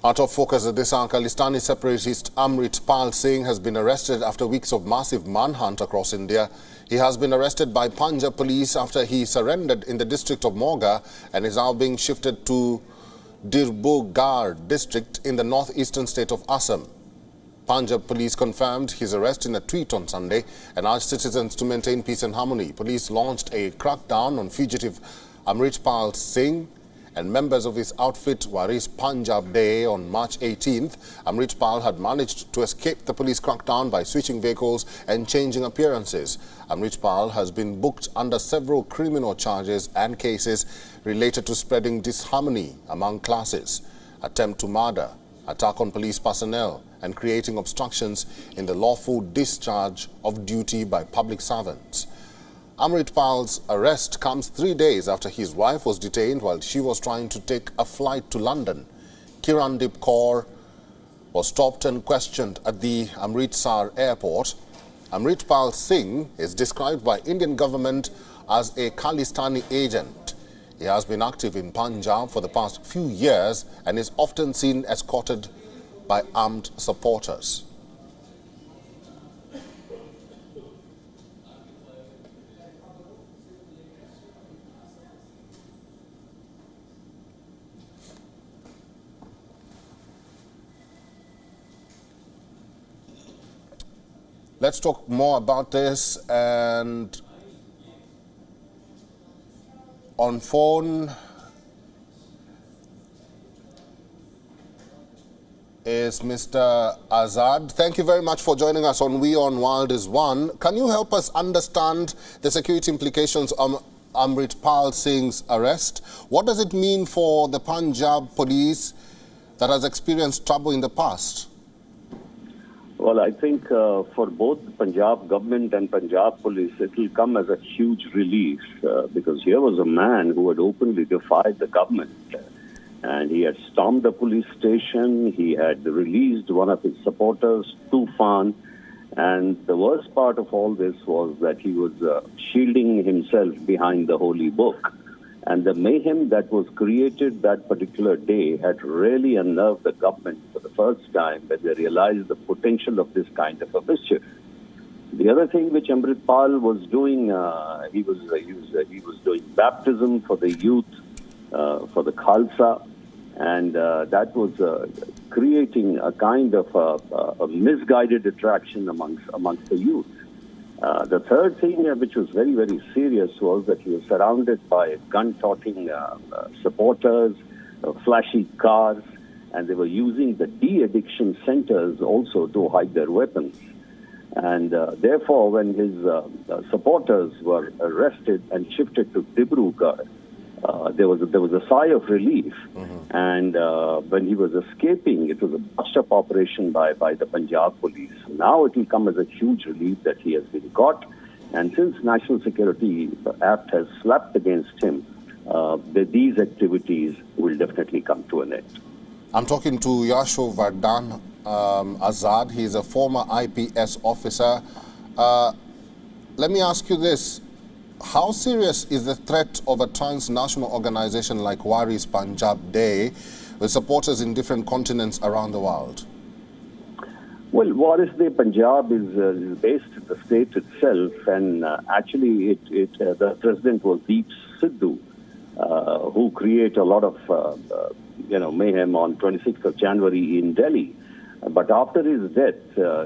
Out of focus at this hour, Khalistani separatist Amritpal Singh has been arrested after weeks of massive manhunt across India. He has been arrested by Punjab Police after he surrendered in the district of Moga and is now being shifted to Gurdwara district in the northeastern state of Assam. Punjab Police confirmed his arrest in a tweet on Sunday and urged citizens to maintain peace and harmony. Police launched a crackdown on fugitive Amritpal Singh and members of his outfit Waris Punjab De on March 18th. Amritpal had managed to escape the police crackdown by switching vehicles and changing appearances. Amritpal has been booked under several criminal charges and cases related to spreading disharmony among classes, attempt to murder, attack on police personnel, and creating obstructions in the lawful discharge of duty by public servants. Amritpal's arrest comes 3 days after his wife was detained while she was trying to take a flight to London. Kirandip Kaur was stopped and questioned at the Amritsar airport. Amritpal Singh is described by Indian government as a Khalistani agent. He has been active in Punjab for the past few years and is often seen escorted by armed supporters. Let's talk more about this, and on phone is Mr. Azad. Thank you very much for joining us on We on World is One. Can you help us understand the security implications of Amritpal Singh's arrest? What does it mean for the Punjab Police that has experienced trouble in the past? Well, I think for both the Punjab government and Punjab Police, it will come as a huge relief because here was a man who had openly defied the government. And he had stormed the police station, he had released one of his supporters, Tufan, and the worst part of all this was that he was shielding himself behind the holy book. And the mayhem that was created that particular day had really unnerved the government for the first time when they realized the potential of this kind of a mischief. The other thing which Amritpal was doing, he was doing baptism for the youth, for the Khalsa, and that was creating a kind of a misguided attraction amongst the youth. The third thing which was very, very serious was that he was surrounded by gun-toting supporters, flashy cars, and they were using the de-addiction centers also to hide their weapons. And therefore, when his supporters were arrested and shifted to Dibrugarh, there was a sigh of relief. And when he was escaping, it was a bust-up operation by the Punjab Police. Now it will come as a huge relief that he has been caught. And since National Security Act has slapped against him, these activities will definitely come to an end. I'm talking to Yashovardhan Azad. He is a former IPS officer. Let me ask you this. How serious is the threat of a transnational organization like Waris Punjab De with supporters in different continents around the world? Well, Waris De Punjab is based in the state itself, and actually the president was Deep Sidhu, who created a lot of mayhem on 26th of January in Delhi. But after his death,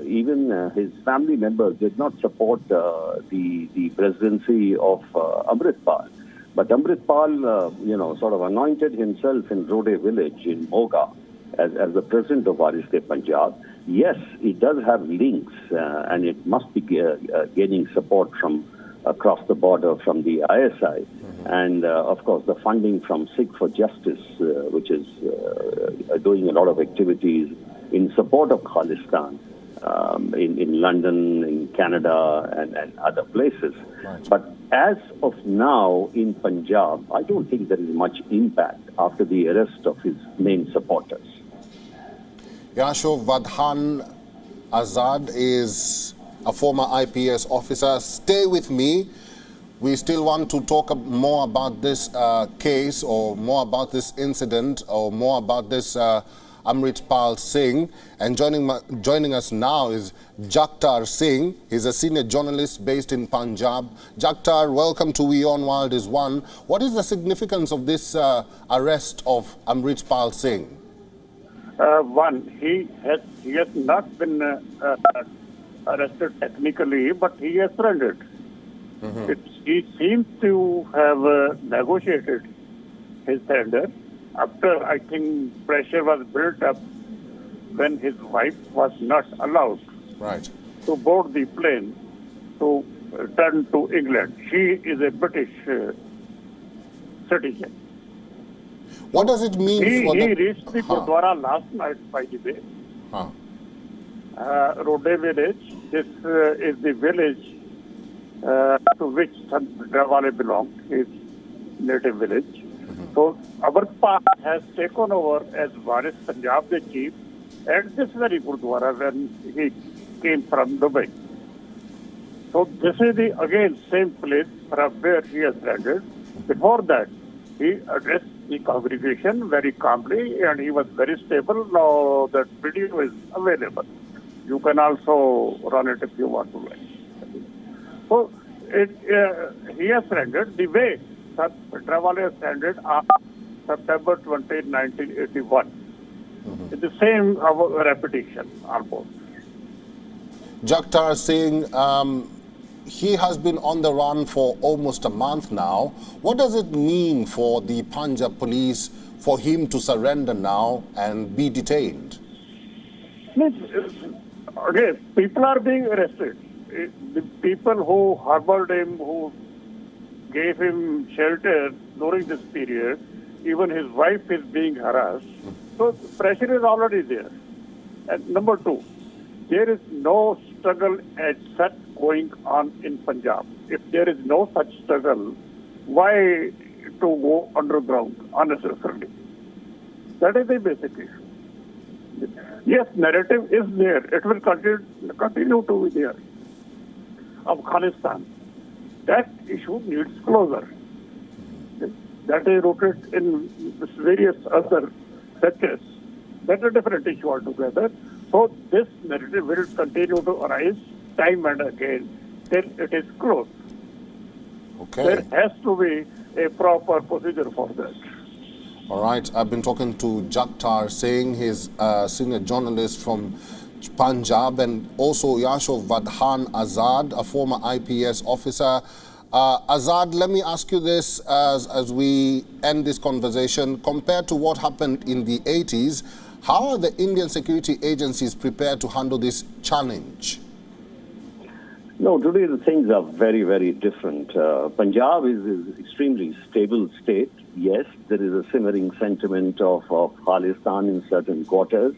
even his family members did not support the presidency of Amritpal. But Amritpal, sort of anointed himself in Rode village in Moga as the president of Waris De Punjab. Yes, it does have links, and it must be gaining support from across the border from the ISI. And, of course, the funding from Sikh for Justice, which is doing a lot of activities in support of Khalistan in London, in Canada, and other places. Right. But as of now in Punjab, I don't think there is much impact after the arrest of his main supporters. Yashovardhan Azad is a former IPS officer. Stay with me. We still want to talk more about this case, or more about this incident, or more about this Amritpal Singh. And joining us now is Jagtar Singh. He's a senior journalist based in Punjab. Jagtar, welcome to We On Wild is One. What is the significance of this arrest of Amritpal Singh? One, he has not been arrested technically, but he has surrendered. He seems to have negotiated his surrender after, I think, pressure was built up when his wife was not allowed to board the plane to return to England. She is a British citizen. What does it mean He reached the Gurdwara last night, by the way. Rode village. This is the village to which Sant belonged, his native village. So Amritpal has taken over as Waris Punjab De Chief at this very Gurdwara when he came from Dubai. So this is the again same place from where he has landed. Before that, he addressed the congregation very calmly and he was very stable. Now that video is available. You can also run it if you want to. So he has surrendered the way Travale surrendered on September 20, 1981. It's the same repetition almost. Jagtar Singh, he has been on the run for almost a month now. What does it mean for the Punjab Police for him to surrender now and be detained? Again, people are being arrested. The people who harbored him, who gave him shelter during this period, even his wife is being harassed. So pressure is already there. And number two, there is no struggle as such going on in Punjab. If there is no such struggle, why to go underground unnecessarily? That is the basic issue. Yes, narrative is there. It will continue to be there. Of Khalistani. That issue needs closure. That is rooted in various other sectors. That's a different issue altogether. So this narrative will continue to arise time and again till it is closed. Okay. There has to be a proper procedure for that. All right. I've been talking to Jagtar Singh. He's a senior journalist from Punjab, and also Yashovardhan Azad, a former IPS officer. Azad, let me ask you this as we end this conversation. Compared to what happened in the 80s, how are the Indian security agencies prepared to handle this challenge? No, today the things are very, very different. Punjab is an extremely stable state. Yes, there is a simmering sentiment of Khalistani in certain quarters,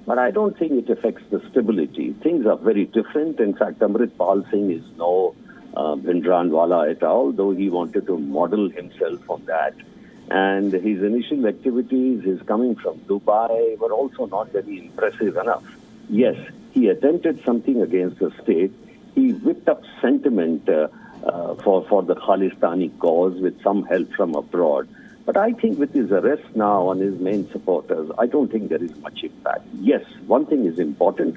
but I don't think it affects the stability. Things are very different. In fact, Amritpal Singh is no Bhindranwala at all, though he wanted to model himself on that. And his initial activities, his coming from Dubai, were also not very impressive enough. Yes, he attempted something against the state. He whipped up sentiment for the Khalistani cause with some help from abroad. But I think with his arrest now on his main supporters, I don't think there is much impact. Yes, one thing is important,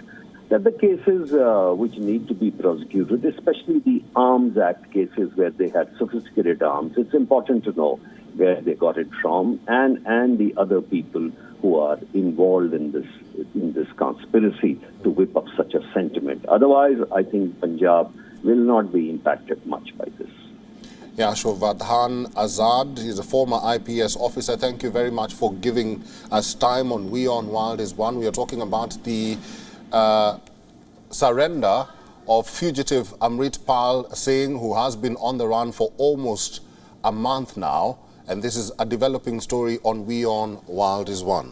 that the cases which need to be prosecuted, especially the Arms Act cases where they had sophisticated arms, it's important to know where they got it from and the other people who are involved in this conspiracy to whip up such a sentiment. Otherwise, I think Punjab will not be impacted much by this. Yashovardhan Azad, he's a former IPS officer. Thank you very much for giving us time on We On Wild is One. We are talking about the surrender of fugitive Amritpal Singh, who has been on the run for almost a month now. And this is a developing story on We On Wild is One.